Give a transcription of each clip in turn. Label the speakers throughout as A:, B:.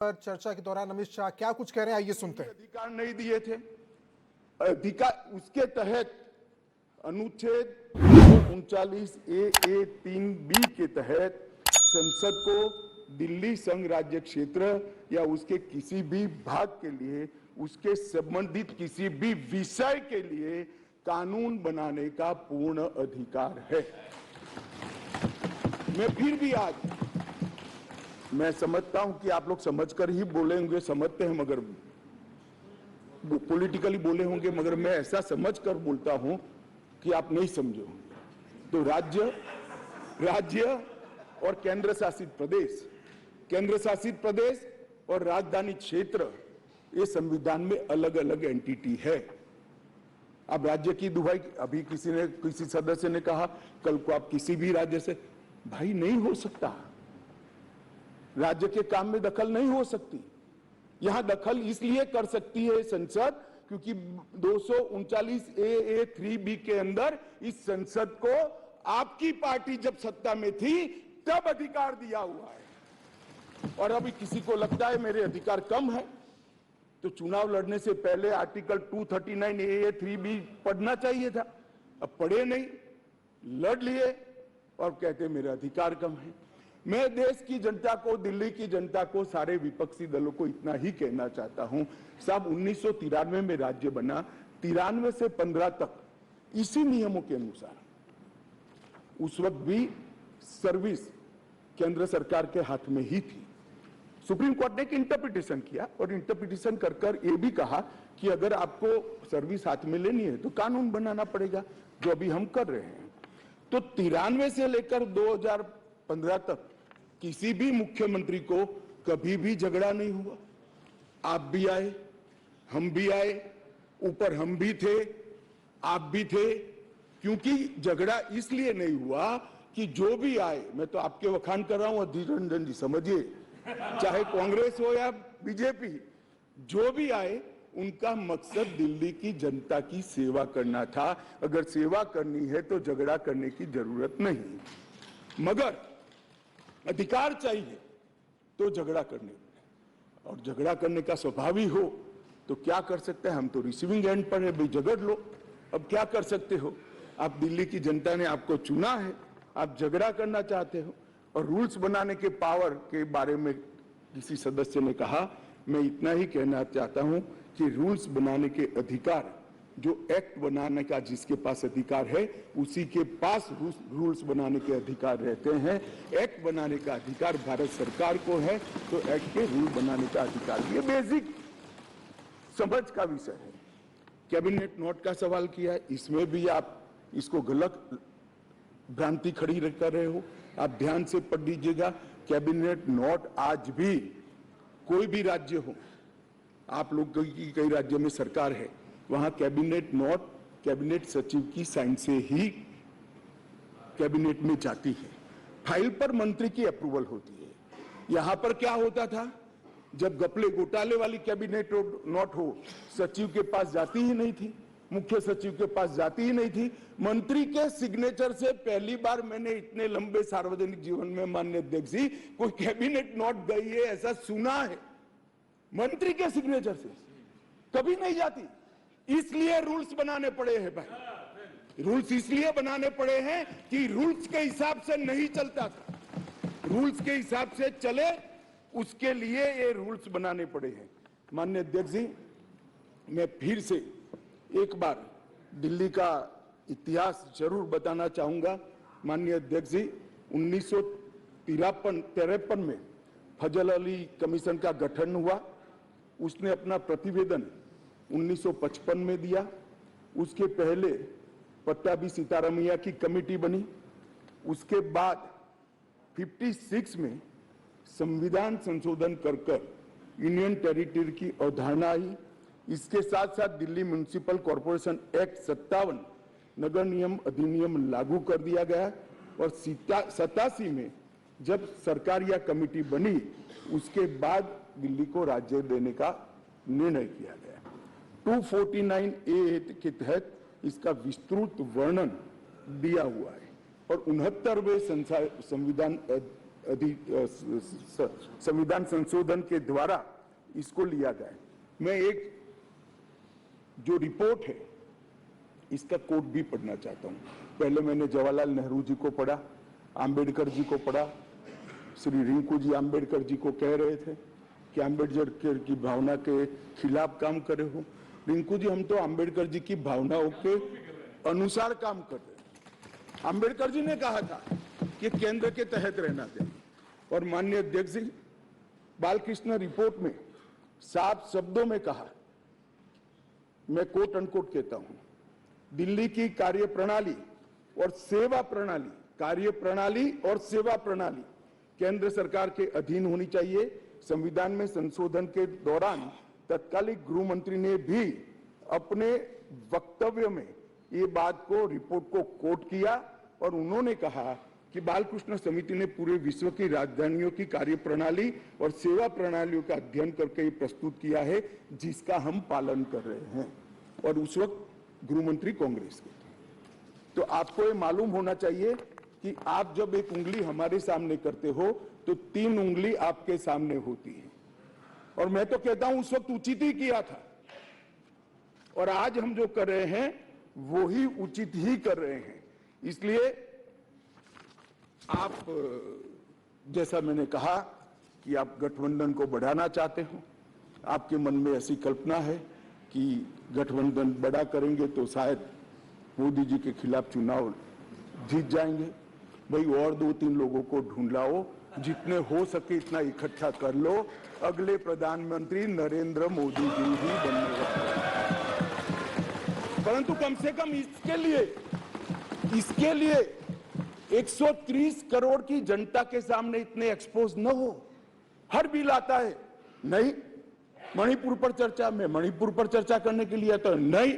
A: पर चर्चा के दौरान अमित शाह क्या कुछ कह रहे हैं, आइए सुनते हैं।
B: अधिकार नहीं दिए थे, अधिकार उसके तहत अनुच्छेद 239A3B के तहत संसद को दिल्ली संघ राज्य क्षेत्र या उसके किसी भी भाग के लिए, उसके संबंधित किसी भी विषय के लिए कानून बनाने का पूर्ण अधिकार है। मैं फिर भी आज मैं समझता हूं कि आप लोग समझकर ही बोले होंगे, समझते हैं मगर पॉलिटिकली बोले होंगे, मगर मैं ऐसा समझकर बोलता हूं कि आप नहीं समझो। तो राज्य और केंद्र शासित प्रदेश और राजधानी क्षेत्र ये संविधान में अलग अलग एंटिटी है। अब राज्य की दुहाई, अभी किसी सदस्य ने कहा कल को आप किसी भी राज्य से, भाई नहीं हो सकता, राज्य के काम में दखल नहीं हो सकती। यहां दखल इसलिए कर सकती है संसद क्योंकि 239A3B के अंदर इस संसद को आपकी पार्टी जब सत्ता में थी तब अधिकार दिया हुआ है। और अभी किसी को लगता है मेरे अधिकार कम है तो चुनाव लड़ने से पहले आर्टिकल 239A3B पढ़ना चाहिए था। अब पढ़े नहीं, लड़ लिए और कहते मेरे अधिकार कम है। मैं देश की जनता को, दिल्ली की जनता को, सारे विपक्षी दलों को इतना ही कहना चाहता हूं, साहब 1993 में राज्य बना, 93 से 15 तक इसी नियमों के अनुसार उस वक्त भी सर्विस केंद्र सरकार के हाथ में ही थी। सुप्रीम कोर्ट ने एक इंटरप्रिटेशन किया और इंटरप्रिटेशन कर ये भी कहा कि अगर आपको सर्विस हाथ में लेनी है तो कानून बनाना पड़ेगा, जो अभी हम कर रहे हैं। तो 93 से लेकर 2015 तक किसी भी मुख्यमंत्री को कभी भी झगड़ा नहीं हुआ। आप भी आए, हम भी आए, ऊपर हम भी थे, आप भी थे, क्योंकि झगड़ा इसलिए नहीं हुआ कि जो भी आए, मैं तो आपके वखान कर रहा हूं अधीर रंजन जी, समझिए, चाहे कांग्रेस हो या बीजेपी, जो भी आए उनका मकसद दिल्ली की जनता की सेवा करना था। अगर सेवा करनी है तो झगड़ा करने की जरूरत नहीं, मगर अधिकार चाहिए तो झगड़ा करने, और झगड़ा करने का स्वभाव ही हो तो क्या कर सकते हैं। हम तो रिसीविंग एंड पर है, भाई झगड़ लो, अब क्या कर सकते हो। आप दिल्ली की जनता ने आपको चुना है, आप झगड़ा करना चाहते हो। और रूल्स बनाने के पावर के बारे में किसी सदस्य ने कहा, मैं इतना ही कहना चाहता हूं कि रूल्स बनाने के अधिकार, जो एक्ट बनाने का जिसके पास अधिकार है उसी के पास रूल्स बनाने के अधिकार रहते हैं। एक्ट बनाने का अधिकार भारत सरकार को है तो एक्ट के रूल बनाने का अधिकार, ये बेसिक समझ का विषय है। कैबिनेट नोट का सवाल किया है, इसमें भी आप इसको गलत भ्रांति खड़ी कर रहे हो। आप ध्यान से पढ़ लीजिएगा, कैबिनेट नोट आज भी कोई भी राज्य हो, आप लोग की कई राज्य में सरकार है, वहां कैबिनेट नोट कैबिनेट सचिव की साइन से ही कैबिनेट में जाती है। फाइल पर मंत्री की अप्रूवल होती है। यहां पर क्या होता था, जब घपले घोटाले वाली कैबिनेट नोट हो, सचिव के पास जाती ही नहीं थी, मुख्य सचिव के पास जाती ही नहीं थी। मंत्री के सिग्नेचर से पहली बार मैंने इतने लंबे सार्वजनिक जीवन में, माननीय अध्यक्ष जी, कोई कैबिनेट नोट गई है ऐसा सुना है। मंत्री के सिग्नेचर से कभी नहीं जाती, इसलिए रूल्स बनाने पड़े हैं भाई। रूल्स इसलिए बनाने पड़े हैं कि रूल्स के हिसाब से नहीं चलता था, रूल्स के हिसाब से चले, उसके लिए ये रूल्स बनाने पड़े हैं। माननीय अध्यक्ष जी, मैं फिर से एक बार दिल्ली का इतिहास जरूर बताना चाहूंगा। माननीय अध्यक्ष जी, 1953 में फजल अली कमीशन का गठन हुआ। उसने अपना प्रतिवेदन 1955 में दिया। उसके पहले पट्टाभी सीतारामैया की कमेटी बनी। उसके बाद 56 में संविधान संशोधन कर यूनियन टेरिटरी की अवधारणा आई। इसके साथ साथ दिल्ली म्युनिसिपल कॉर्पोरेशन एक्ट 57 नगर नियम अधिनियम लागू कर दिया गया और 87 में जब सरकार या कमेटी बनी उसके बाद दिल्ली को राज्य देने का निर्णय किया गया। 249A के तहत इसका विस्तृत वर्णन दिया हुआ है और 69वें संविधान संविधान संशोधन के द्वारा इसको लिया जाए। मैं एक जो रिपोर्ट है इसका कोट भी पढ़ना चाहता हूं। पहले मैंने जवाहरलाल नेहरू जी को पढ़ा, आम्बेडकर जी को पढ़ा। श्री रिंकू जी आम्बेडकर जी को कह रहे थे कि आम्बेडकर की भावना के खिलाफ काम करे हो। रिंकू जी, हम तो आम्बेडकर जी की भावनाओं के अनुसार काम कर रहे हैं। आम्बेडकर जी ने कहा था कि केंद्र के तहत रहना चाहिए, और माननीय अध्यक्ष जी बालकृष्ण रिपोर्ट में साफ शब्दों में कहा, मैं कोट अनकोट कहता हूं, दिल्ली की कार्यप्रणाली और सेवा प्रणाली, कार्यप्रणाली और सेवा प्रणाली केंद्र सरकार के अधीन होनी चाहिए। संविधान में संशोधन के दौरान तत्कालीन गृह मंत्री ने भी अपने वक्तव्य में ये बात को, रिपोर्ट को कोट किया, और उन्होंने कहा कि बालकृष्ण समिति ने पूरे विश्व की राजधानियों की कार्यप्रणाली और सेवा प्रणालियों का अध्ययन करके ये प्रस्तुत किया है, जिसका हम पालन कर रहे हैं। और उस वक्त गृह मंत्री कांग्रेस के थे। तो आपको ये मालूम होना चाहिए कि आप जब एक उंगली हमारे सामने करते हो तो 3 उंगली आपके सामने होती है। और मैं तो कहता हूं उस वक्त उचित ही किया था, और आज हम जो कर रहे हैं वो ही उचित ही कर रहे हैं। इसलिए आप, जैसा मैंने कहा कि आप गठबंधन को बढ़ाना चाहते हो, आपके मन में ऐसी कल्पना है कि गठबंधन बड़ा करेंगे तो शायद मोदी जी के खिलाफ चुनाव जीत जाएंगे। भाई, और 2-3 लोगों को ढूंढ लाओ, जितने हो सके इतना इकट्ठा कर लो, अगले प्रधानमंत्री नरेंद्र मोदी जी ही बनने वाले हैं। परंतु कम से कम इसके लिए 130 करोड़ की जनता के सामने इतने एक्सपोज न हो। हर बिल आता है, नहीं मणिपुर पर चर्चा, मैं मणिपुर पर चर्चा करने के लिए आता, नहीं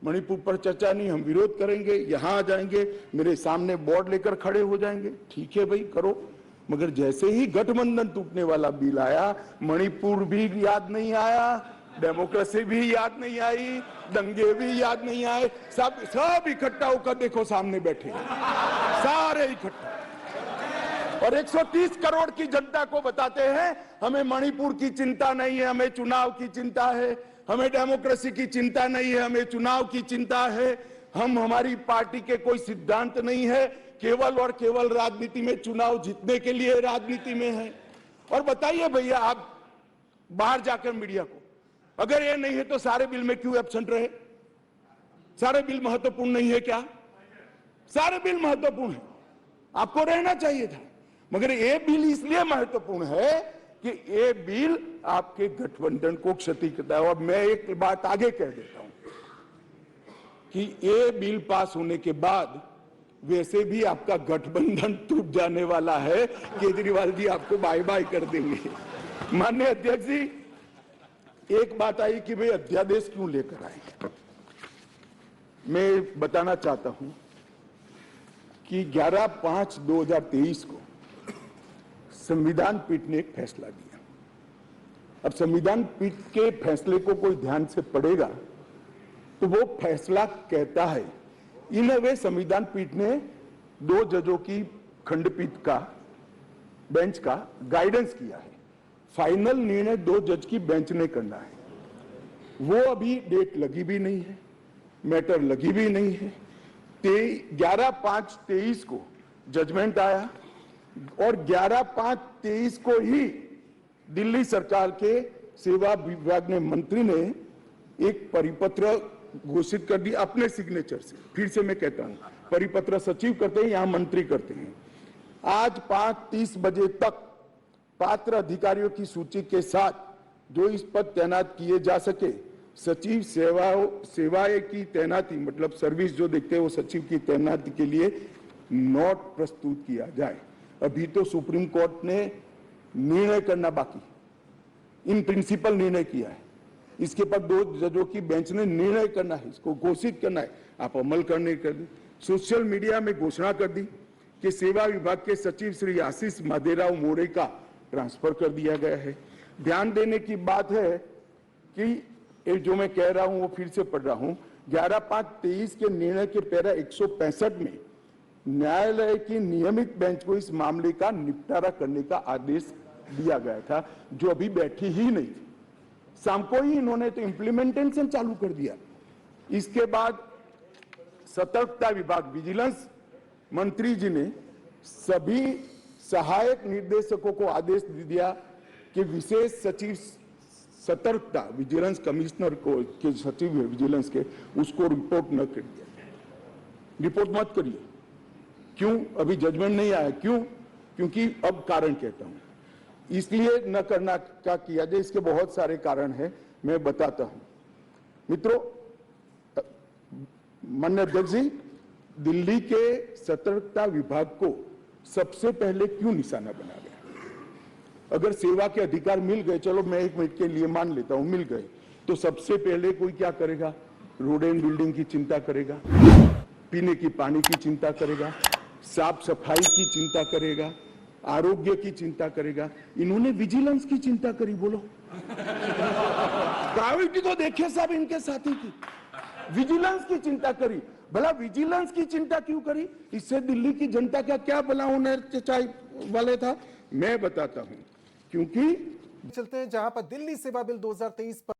B: मणिपुर पर चर्चा नहीं, हम विरोध करेंगे, यहां आ जाएंगे, मेरे सामने बोर्ड लेकर खड़े हो जाएंगे। ठीक है भाई, करो। मगर जैसे ही गठबंधन टूटने वाला बिल आया, मणिपुर भी याद नहीं आया, डेमोक्रेसी भी याद नहीं आई, दंगे भी याद नहीं आए, सब इकट्ठा होकर देखो सामने बैठे सारे इकट्ठा, और 130 करोड़ की जनता को बताते हैं हमें मणिपुर की चिंता नहीं है, हमें चुनाव की चिंता है, हमें डेमोक्रेसी की चिंता नहीं है, हमें चुनाव की चिंता है, हमारी पार्टी के कोई सिद्धांत नहीं है, केवल और केवल राजनीति में, चुनाव जीतने के लिए राजनीति में है। और बताइए भैया, आप बाहर जाकर मीडिया को, अगर ये नहीं है तो सारे बिल में क्यों एब्सेंट रहे? सारे बिल महत्वपूर्ण नहीं है क्या? सारे बिल महत्वपूर्ण है, आपको रहना चाहिए था। मगर ये बिल इसलिए महत्वपूर्ण है कि ये बिल आपके गठबंधन को क्षति करता है। और मैं एक बात आगे कह देता हूं कि ये बिल पास होने के बाद वैसे भी आपका गठबंधन टूट जाने वाला है। केजरीवाल जी आपको बाय बाय कर देंगे। माननीय अध्यक्ष जी, एक बात आई कि भाई अध्यादेश क्यों लेकर आए। मैं बताना चाहता हूं कि 11/5/2023 को संविधान पीठ ने एक फैसला दिया। अब संविधान पीठ के फैसले को कोई ध्यान से पढ़ेगा तो वो फैसला कहता है, इन अ वे संविधान पीठ ने 2 जजों की खंडपीठ का, बेंच का गाइडेंस किया है। फाइनल निर्णय 2 जज की बेंच ने करना है। वो अभी डेट लगी भी नहीं है, मैटर लगी भी नहीं है। 11/5/23 को जजमेंट आया और 11/5/23 को ही दिल्ली सरकार के सेवा विभाग ने, मंत्री ने एक परिपत्र घोषित कर दिया अपने सिग्नेचर से। फिर से मैं कहता हूं, परिपत्र सचिव करते हैं, यहां मंत्री करते हैं। आज 5:30 बजे तक पात्र अधिकारियों की सूची के साथ जो इस पर तैनात किए जा सके, सचिव सेवाएं की तैनाती, मतलब सर्विस जो देखते हैं वो सचिव की तैनाती के लिए नोट प्रस्तुत किया जाए। अभी तो सुप्रीम कोर्ट ने निर्णय करना बाकी, इन प्रिंसिपल निर्णय किया है। इसके पर 2 जजों की बेंच ने निर्णय करना है, इसको घोषित करना है, आप अमल करने कर दी। सोशल मीडिया में घोषणा कर दी कि सेवा विभाग के सचिव श्री आशीष माधेराव मोरे का ट्रांसफर कर दिया गया है। ध्यान देने की बात है कि ये जो मैं कह रहा हूं वो फिर से पढ़ रहा हूं, 11/5/23 के निर्णय के पैरा 165 में न्यायालय की नियमित बेंच को इस मामले का निपटारा करने का आदेश दिया गया था, जो अभी बैठी ही नहीं थी। शाम को ही इन्होंने तो इम्प्लीमेंटेशन चालू कर दिया। इसके बाद सतर्कता विभाग, विजिलेंस मंत्री जी ने सभी सहायक निर्देशकों को आदेश दे दिया कि विशेष सचिव सतर्कता, विजिलेंस कमिश्नर को के सचिव है विजिलेंस के, उसको रिपोर्ट न करिए, रिपोर्ट मत करिए। क्यों? अभी जजमेंट नहीं आया। क्यों? क्योंकि अब कारण कहता हूं, इसलिए न करना क्या किया जाए, इसके बहुत सारे कारण हैं, मैं बताता हूं। मित्रों, माननीय अध्यक्ष जी, दिल्ली के सतर्कता विभाग को सबसे पहले क्यों निशाना बना गया? अगर सेवा के अधिकार मिल गए, चलो मैं 1 मिनट के लिए मान लेता हूं मिल गए, तो सबसे पहले कोई क्या करेगा? रोड एंड बिल्डिंग की चिंता करेगा, पीने की पानी की चिंता करेगा, साफ सफाई की चिंता करेगा, आरोग्य की चिंता करेगा। इन्होंने विजिलेंस की चिंता करी। बोलो, प्रायोरिटी तो देखिए साहब इनके साथी की, विजिलेंस की चिंता करी। भला विजिलेंस की चिंता क्यों करी? इससे दिल्ली की जनता का क्या भला होने वाले था, मैं बताता हूं। क्योंकि
A: चलते हैं जहां पर दिल्ली सेवा बिल 2023 पर